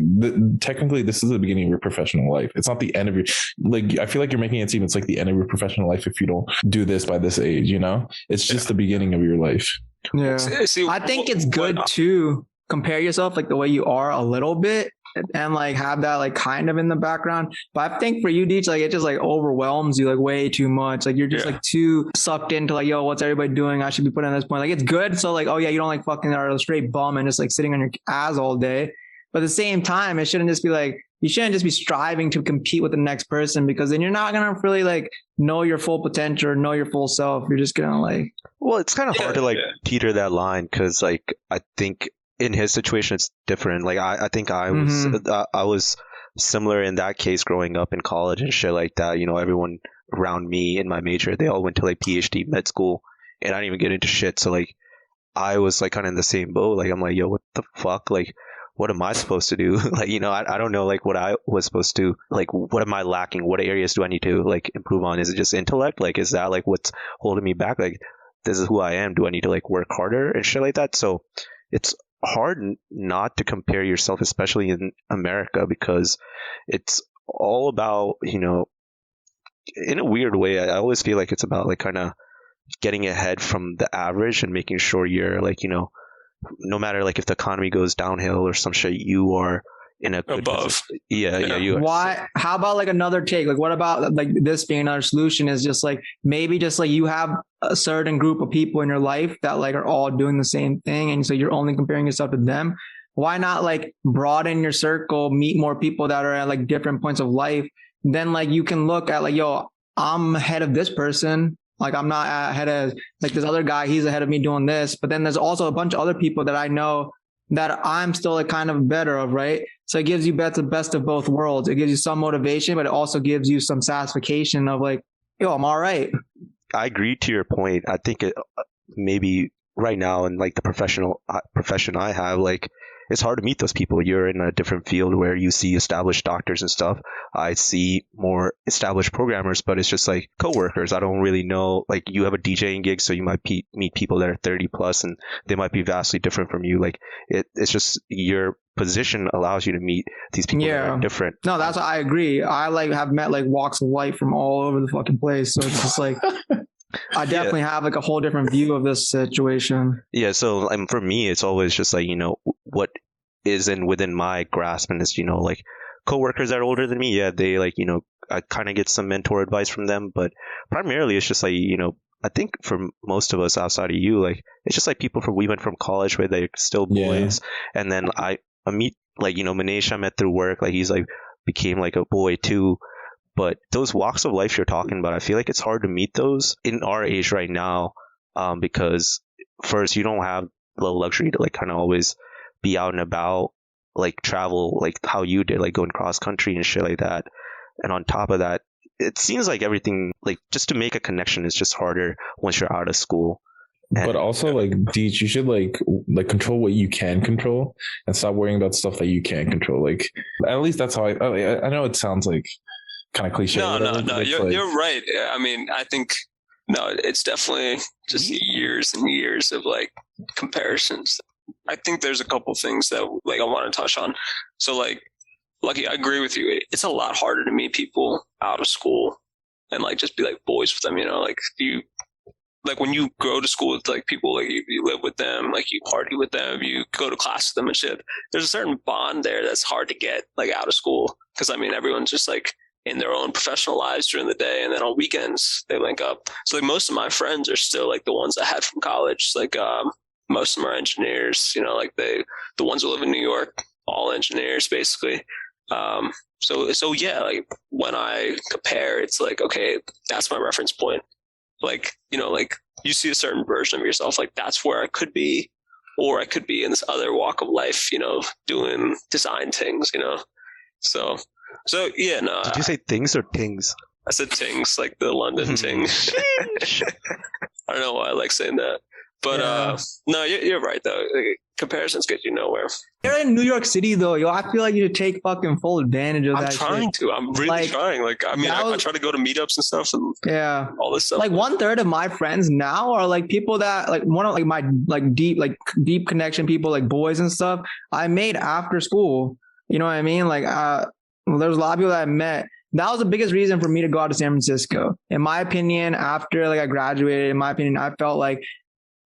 C: technically, this is the beginning of your professional life. It's not the end of your, like, I feel like you're making it seem it's like the end of your professional life if you don't do this by this age, you know? It's just the beginning of your life.
E: Yeah. See, I think it's good to compare yourself like the way you are a little bit, and like have that like kind of in the background. But I think for you, Deech, like it just like overwhelms you like way too much. Like you're just like too sucked into like, yo, what's everybody doing? I should be putting at this point. Like it's good. So like, oh yeah, you don't like fucking are a straight bum and just like sitting on your ass all day. But at the same time, it shouldn't just be like, you shouldn't just be striving to compete with the next person, because then you're not going to really like know your full potential or know your full self. You're just going to like,
B: well, it's kind of hard to like teeter that line. 'Cause like, I think in his situation, it's different. Like I think I was similar in that case growing up in college and shit like that. You know, everyone around me in my major, they all went to like PhD med school, and I didn't even get into shit. So like, I was like kind of in the same boat. Like I'm like, yo, what the fuck? Like, what am I supposed to do? Like, you know, I don't know like what I was supposed to, like, what am I lacking? What areas do I need to like improve on? Is it just intellect? Like, is that like what's holding me back? Like, this is who I am. Do I need to like work harder and shit like that? So it's hard not to compare yourself, especially in America, because it's all about, you know, in a weird way, I always feel like it's about like kind of getting ahead from the average and making sure you're like, you know, no matter like if the economy goes downhill or some shit, you are in a good
D: above.
B: Yeah, you are.
E: Why? How about like another take? Like, what about like this being another solution? Is just like maybe just like you have a certain group of people in your life that like are all doing the same thing, and so you're only comparing yourself to them. Why not like broaden your circle, meet more people that are at like different points of life? Then like you can look at like, yo, I'm ahead of this person. Like I'm not ahead of like this other guy. He's ahead of me doing this. But then there's also a bunch of other people that I know that I'm still like kind of better of, right? So it gives you the best of both worlds. It gives you some motivation, but it also gives you some satisfaction of like, yo, I'm all right.
B: I agree to your point. I think it maybe right now in like the profession I have, like it's hard to meet those people. You're in a different field where you see established doctors and stuff. I see more established programmers, but it's just like coworkers. I don't really know. Like you have a DJing gig, so you might meet people that are 30 plus, and they might be vastly different from you. Like it's just your position allows you to meet these people that are different.
E: No, that's what I agree. I like have met like walks of life from all over the fucking place. So it's just like I definitely have like a whole different view of this situation.
B: Yeah. So for me, it's always just like, you know, isn't within my grasp, and it's, like coworkers that are older than me. Yeah, they like, I kind of get some mentor advice from them, but primarily it's just like, I think for most of us outside of you, like it's just like people we went from college where they're still boys, and then I meet like, Manish I met through work, like he's like became like a boy too. But those walks of life you're talking about, I feel like it's hard to meet those in our age right now, because first, you don't have the luxury to like kind of always be out and about, like travel like how you did, like going cross country and shit like that. And on top of that, it seems like everything, like just to make a connection is just harder once you're out of school.
C: But also, like, Deej, you should like control what you can control and stop worrying about stuff that you can't control. Like, at least that's how I know it sounds like kind of cliche.
D: No, you're right. I mean, I think, no, it's definitely just years and years of like comparisons. I think there's a couple things that like I want to touch on. So like, Lucky, I agree with you. It's a lot harder to meet people out of school and like just be like boys with them, like like when you go to school with like people, like you live with them, like you party with them, you go to class with them and shit. There's a certain bond there that's hard to get like out of school. Cause I mean, everyone's just like in their own professional lives during the day. And then on weekends they link up. So like most of my friends are still like the ones I had from college. Like, most of them are engineers, like the ones who live in New York, all engineers basically. So yeah, like when I compare, it's like, okay, that's my reference point. Like, like you see a certain version of yourself, like that's where I could be, or I could be in this other walk of life, doing design things, So yeah, no.
B: Did you say things or tings?
D: I said tings, like the London ting. I don't know why I like saying that. But no, you're right though. Like, comparisons get you nowhere.
E: You're in New York City though, yo. I feel like you should take fucking full advantage of that.
D: I'm trying to. I'm really trying. Like, I mean, I try to go to meetups and stuff, and all this stuff.
E: Like 1/3 of my friends now are like people that like one of like my like deep connection people, like boys and stuff I made after school. You know what I mean? Like, there's a lot of people that I met. That was the biggest reason for me to go out to San Francisco. In my opinion, after like I graduated, in my opinion, I felt like,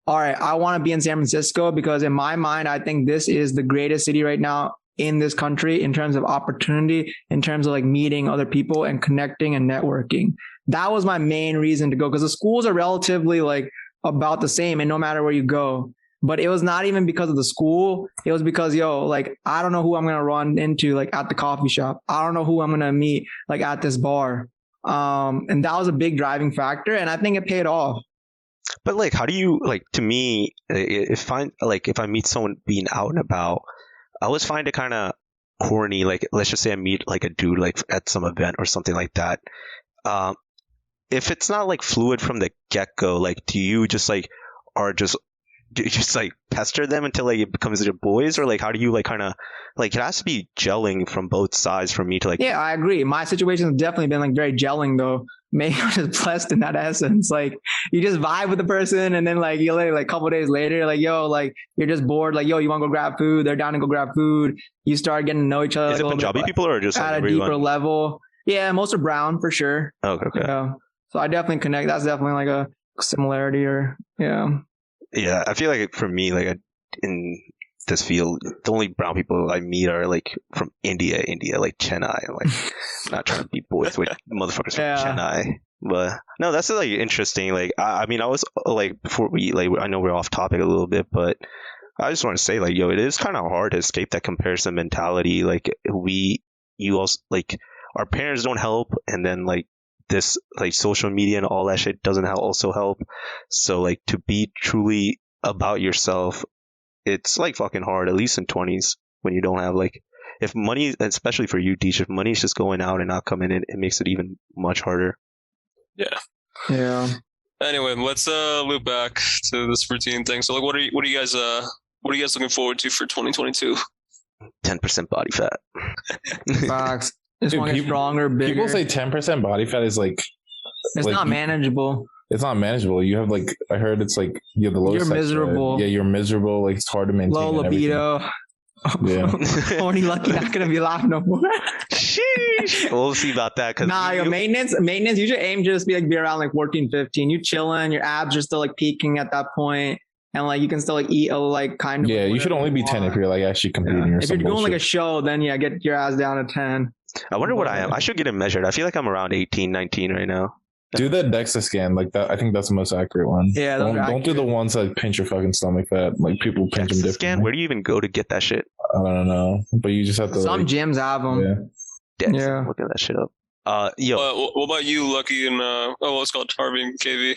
E: all right, I want to be in San Francisco because in my mind, I think this is the greatest city right now in this country in terms of opportunity, in terms of like meeting other people and connecting and networking. That was my main reason to go because the schools are relatively like about the same and no matter where you go. But it was not even because of the school. It was because, like, I don't know who I'm going to run into like at the coffee shop. I don't know who I'm going to meet like at this bar. And that was a big driving factor. And I think it paid off.
B: But like, how do you like? To me, if I meet someone being out and about, I always find it kind of corny. Like, let's just say I meet like a dude like at some event or something like that. If it's not like fluid from the get go, like, do you just like pester them until like it becomes your boys, or like how do you like kind of like it has to be gelling from both sides for me to like? Yeah,
E: I agree. My situation has definitely been like very gelling though. Maybe I'm just blessed in that essence. Like you just vibe with the person and then like you like a couple of days later, like, like you're just bored. Like, you want to go grab food? They're down to go grab food. You start getting to know each other.
B: Is it Punjabi people or just
E: at
B: like
E: a deeper level? Yeah, most are brown for sure.
B: Okay.
E: Yeah. So I definitely connect. That's definitely like a similarity or
B: Yeah, I feel like for me, like in this field, the only brown people I meet are like from India, like Chennai. Like, not trying to be boys with motherfuckers from Chennai, but no, that's like interesting. Like, I mean, I was like before we like, I know we're off topic a little bit, but I just want to say like, it is kind of hard to escape that comparison mentality. Like you also like our parents don't help, and then like this like social media and all that shit doesn't also help. So like to be truly about yourself, it's like fucking hard, at least in 20s when you don't have like, if money, especially for you, Deej, if money's just going out and not coming in, it makes it even much harder.
E: Yeah.
D: Anyway, let's loop back to this routine thing. So like, what are you guys looking forward to for 2022?
B: 10% body fat.
E: Facts. Just want to get stronger, bigger.
C: People say 10% body fat is like...
E: It's like, not manageable.
C: It's not manageable. You have like... I heard it's like... You have the lowest
E: You're miserable.
C: Yeah, you're miserable. Like, it's hard to maintain.
E: Low libido.
C: Yeah.
E: Horny Lucky not going to be laughing no more.
B: Sheesh. We'll see about that.
E: Your maintenance, you should aim just be around like 14, 15. You chilling. Your abs are still like peaking at that point. and like you can still like eat a like kind of.
C: Yeah, you should only be 10 if you're like actually competing or
E: If
C: something.
E: you're going like a show, then yeah, get your ass down to 10.
B: I wonder what I am. I should get it measured. I feel like I'm around 18, 19 right now.
C: Do the DEXA scan like that. I think that's the most accurate one.
E: Yeah,
C: don't do the ones that pinch your fucking stomach. That like people pinch them differently.
B: Scan? Where do you even go to get that shit?
C: I don't know, but you just have to.
E: Some gyms have them.
B: Yeah. Look at that shit up.
D: What about you, Lucky, and what's called Harvey and KV?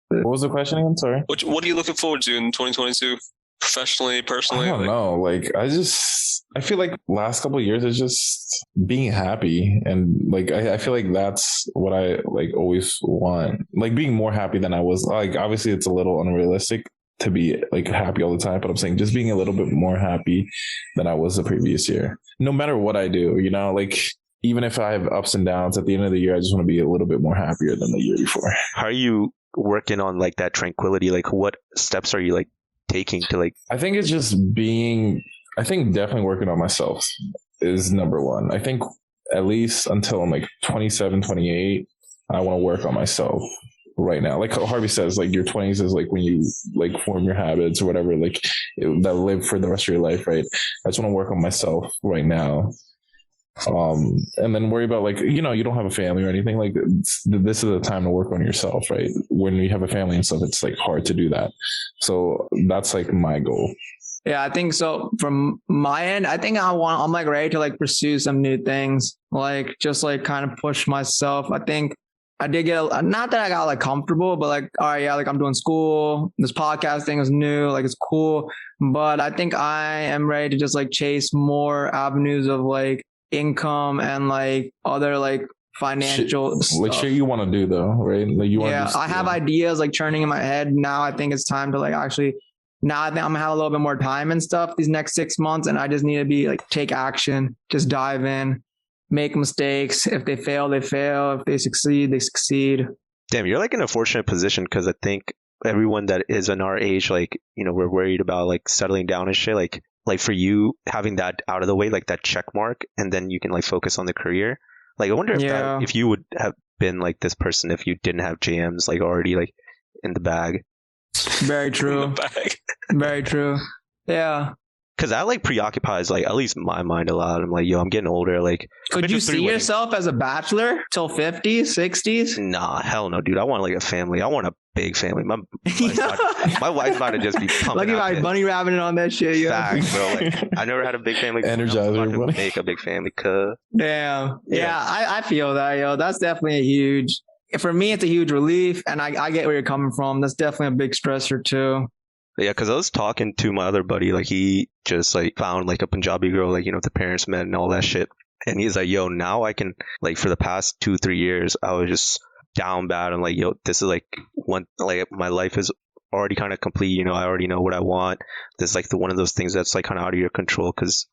C: What was the question again? Sorry.
D: What are you looking forward to in 2022? Professionally, personally?
C: I don't know. Like, I feel like last couple of years is just being happy. And like, I feel like that's what I like always want. Like being more happy than I was. Like, obviously it's a little unrealistic to be like happy all the time, but I'm saying just being a little bit more happy than I was the previous year. No matter what I do, you know, like even if I have ups and downs at the end of the year, I just want to be a little bit more happier than the year before.
B: How are you working on like that tranquility? Like what steps are you like taking to like?
C: I think it's just definitely working on myself is number one. I think at least until I'm like 27, 28, I want to work on myself right now. Like Harvey says, like your 20s is like when you like form your habits or whatever, like that live for the rest of your life, right? I just want to work on myself right now. And then worry about like, you know, you don't have a family or anything. Like this is the time to work on yourself, right? When you have a family and stuff, it's like hard to do that. So that's like my goal.
E: Yeah, I think so. From my end, I think I'm like ready to like pursue some new things, like just like kind of push myself. I think I did get not that I got like comfortable, but like, all right, yeah, like I'm doing school. This podcast thing is new, like it's cool. But I think I am ready to just like chase more avenues of like income and like other like financial stuff.
C: Like shit you want to do though, right? Like you want
E: I have ideas like churning in my head. Now I think it's time to like actually, now I think I'm gonna have a little bit more time and stuff these next 6 months, and I just need to be like take action, just dive in, make mistakes. If they fail, they fail. If they succeed, they succeed.
B: Damn, you're like in a fortunate position because I think everyone that is in our age, like, you know, we're worried about like settling down and shit. Like for you having that out of the way, like that check mark, and then you can like focus on the career. Like I wonder if you would have been like this person if you didn't have JMs like already like in the bag.
E: Very true. Very true. Yeah.
B: Because that like preoccupies like at least my mind a lot. I'm like, yo, I'm getting older. Like,
E: could you see yourself as a bachelor till 50s, 60s?
B: Nah, hell no, dude. I want like a family. I want a big family. My wife's about to just be pumping.
E: Lucky about bunny rabbiting on that shit, yo.
B: Facts, bro. Like, I never had a big family.
C: Energizer,
B: to make a big family. Cause
E: damn. Yeah, I feel that, yo. That's definitely a huge. For me, it's a huge relief, and I get where you're coming from. That's definitely a big stressor too.
B: Yeah, because I was talking to my other buddy, like he just like found like a Punjabi girl, like, you know, the parents met and all that shit. And he's like, yo, now I can, like, for the past 2-3 years, I was just down bad. I'm like, yo, this is like one, like my life is already kind of complete. You know, I already know what I want. This is like one of those things that's like kind of out of your control, because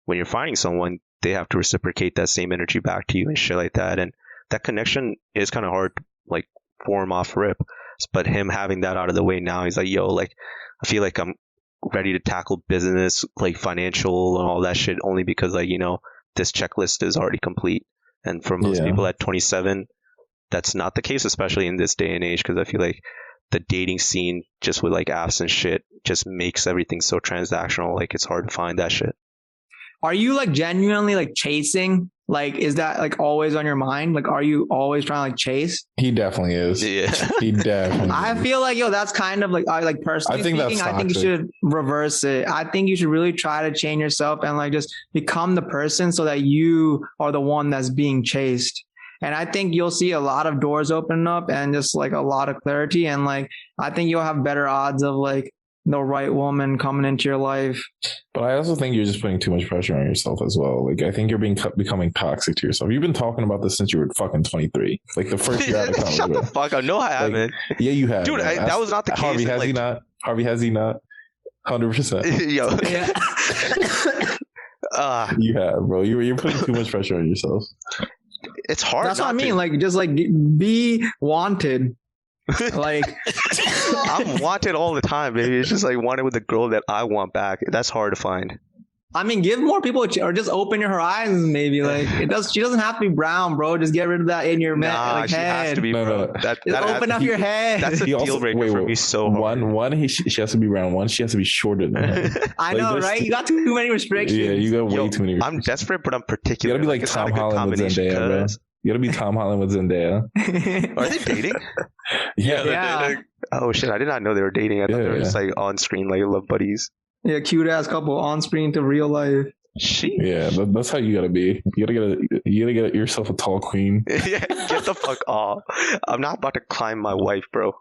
B: when you're finding someone, they have to reciprocate that same energy back to you and shit like that. And that connection is kind of hard, like, form off rip. But him having that out of the way now, he's like, yo, like, I feel like I'm ready to tackle business, like financial and all that shit, only because, like, you know, this checklist is already complete. And for most people at 27, that's not the case, especially in this day and age, because I feel like the dating scene, just with like apps and shit, just makes everything so transactional. Like, it's hard to find that shit.
E: Are you like genuinely like chasing? Like, is that like always on your mind? Like, are you always trying to like chase?
C: He definitely is.
B: Yeah.
C: He definitely
E: I feel like, yo, that's kind of like personally speaking, I think you should reverse it. I think you should really try to change yourself and like just become the person so that you are the one that's being chased. And I think you'll see a lot of doors open up and just like a lot of clarity. And like, I think you'll have better odds of like the right woman coming into your life.
C: But I also think you're just putting too much pressure on yourself as well. Like, I think you're becoming toxic to yourself. You've been talking about this since you were fucking 23. Like, the first year out of college.
B: Shut the fuck up. No, I haven't.
C: Yeah, you have.
B: Dude, that was not the case.
C: Harvey, has he not? Harvey, has he not? 100%.
B: Yo.
E: Yeah.
C: You have, bro. You're putting too much pressure on yourself.
B: It's hard.
E: That's what I mean. Like, just like be wanted. Like,
B: I'm wanted all the time, baby. It's just like wanted with the girl that I want back. That's hard to find.
E: I mean, give more people or just open your horizons. Maybe like she doesn't have to be brown, bro. Just get rid of that in your
B: she
E: head.
B: has to be brown.
E: Just open up your head.
B: That's a deal breaker for me so hard.
C: She has to be brown. One, she has to be shorter than him.
E: I know, right? You got too many restrictions.
C: Yeah, you got way too many restrictions.
B: I'm desperate, but I'm particular.
C: You gotta be like Tom Holland with Zendaya, bro. You gotta be Tom Holland with Zendaya.
B: Are they dating?
D: Yeah, they're dating.
B: Oh shit, I did not know they were dating. I thought they were just like on screen, like love buddies.
E: Yeah, cute ass couple on screen to real life.
C: Yeah, that's how you gotta be. You gotta get yourself a tall queen.
B: Yeah, get the fuck off. I'm not about to climb my wife, bro.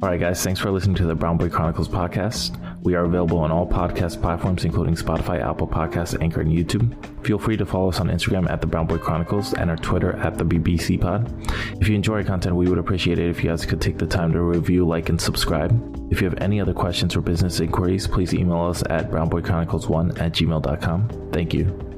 C: All right, guys, thanks for listening to the Brown Boy Chronicles podcast. We are available on all podcast platforms, including Spotify, Apple Podcasts, Anchor, and YouTube. Feel free to follow us on Instagram at the Brown Boy Chronicles and our Twitter at the bbcpod. If you enjoy our content, we would appreciate it if you guys could take the time to review, like, and subscribe. If you have any other questions or business inquiries, please email us at brownboychronicles1@gmail.com. Thank you.